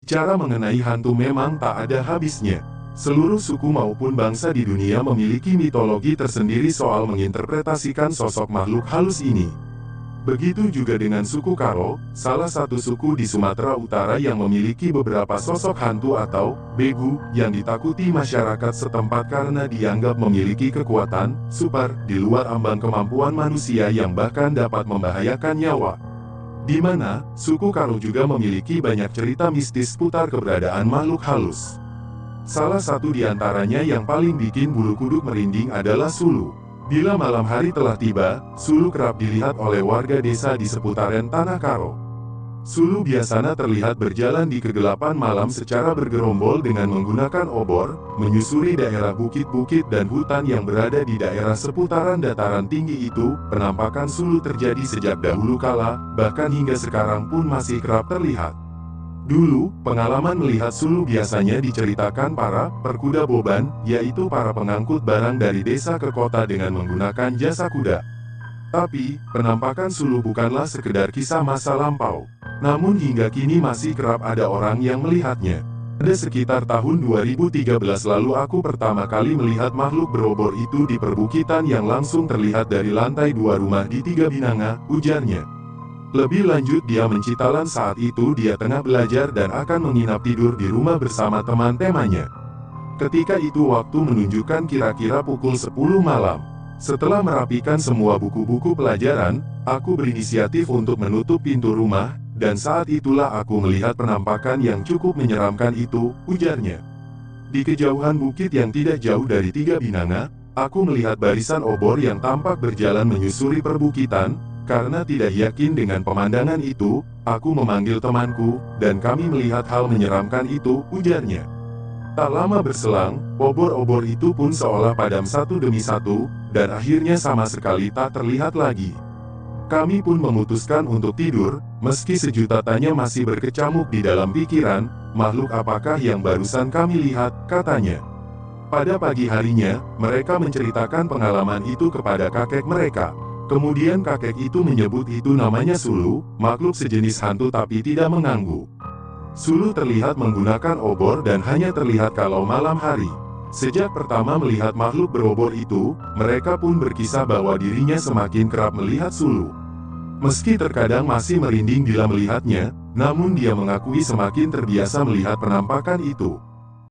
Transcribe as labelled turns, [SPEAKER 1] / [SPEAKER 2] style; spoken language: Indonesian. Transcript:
[SPEAKER 1] Cara mengenai hantu memang tak ada habisnya. Seluruh suku maupun bangsa di dunia memiliki mitologi tersendiri soal menginterpretasikan sosok makhluk halus ini. Begitu juga dengan suku Karo, salah satu suku di Sumatera Utara yang memiliki beberapa sosok hantu atau begu yang ditakuti masyarakat setempat karena dianggap memiliki kekuatan super di luar ambang kemampuan manusia yang bahkan dapat membahayakan nyawa. Di mana, suku Karo juga memiliki banyak cerita mistis seputar keberadaan makhluk halus. Salah satu di antaranya yang paling bikin bulu kuduk merinding adalah Sulu. Bila malam hari telah tiba, Sulu kerap dilihat oleh warga desa di seputaran Tanah Karo. Sulu biasanya terlihat berjalan di kegelapan malam secara bergerombol dengan menggunakan obor, menyusuri daerah bukit-bukit dan hutan yang berada di daerah seputaran dataran tinggi itu. Penampakan Sulu terjadi sejak dahulu kala, bahkan hingga sekarang pun masih kerap terlihat. Dulu, pengalaman melihat Sulu biasanya diceritakan para perkuda boban, yaitu para pengangkut barang dari desa ke kota dengan menggunakan jasa kuda. Tapi, penampakan Sulu bukanlah sekedar kisah masa lampau. Namun hingga kini masih kerap ada orang yang melihatnya. Pada sekitar tahun 2013 lalu aku pertama kali melihat makhluk berobor itu di perbukitan yang langsung terlihat dari lantai 2 rumah di Tiga Binanga, ujarnya. Lebih lanjut dia mencitalan saat itu dia tengah belajar dan akan menginap tidur di rumah bersama teman-temannya. Ketika itu waktu menunjukkan kira-kira pukul 10 malam. Setelah merapikan semua buku-buku pelajaran, aku berinisiatif untuk menutup pintu rumah, dan saat itulah aku melihat penampakan yang cukup menyeramkan itu, ujarnya. Di kejauhan bukit yang tidak jauh dari Tiga Binanga, aku melihat barisan obor yang tampak berjalan menyusuri perbukitan. Karena tidak yakin dengan pemandangan itu, aku memanggil temanku, dan kami melihat hal menyeramkan itu, ujarnya. Tak lama berselang, obor-obor itu pun seolah padam satu demi satu, dan akhirnya sama sekali tak terlihat lagi. Kami pun memutuskan untuk tidur, meski sejuta tanya masih berkecamuk di dalam pikiran, makhluk apakah yang barusan kami lihat, katanya. Pada pagi harinya, mereka menceritakan pengalaman itu kepada kakek mereka. Kemudian kakek itu menyebut itu namanya Sulu, makhluk sejenis hantu tapi tidak mengganggu. Sulu terlihat menggunakan obor dan hanya terlihat kalau malam hari. Sejak pertama melihat makhluk berobor itu, mereka pun berkisah bahwa dirinya semakin kerap melihat Sulu. Meski terkadang masih merinding bila melihatnya, namun dia mengakui semakin terbiasa melihat penampakan itu.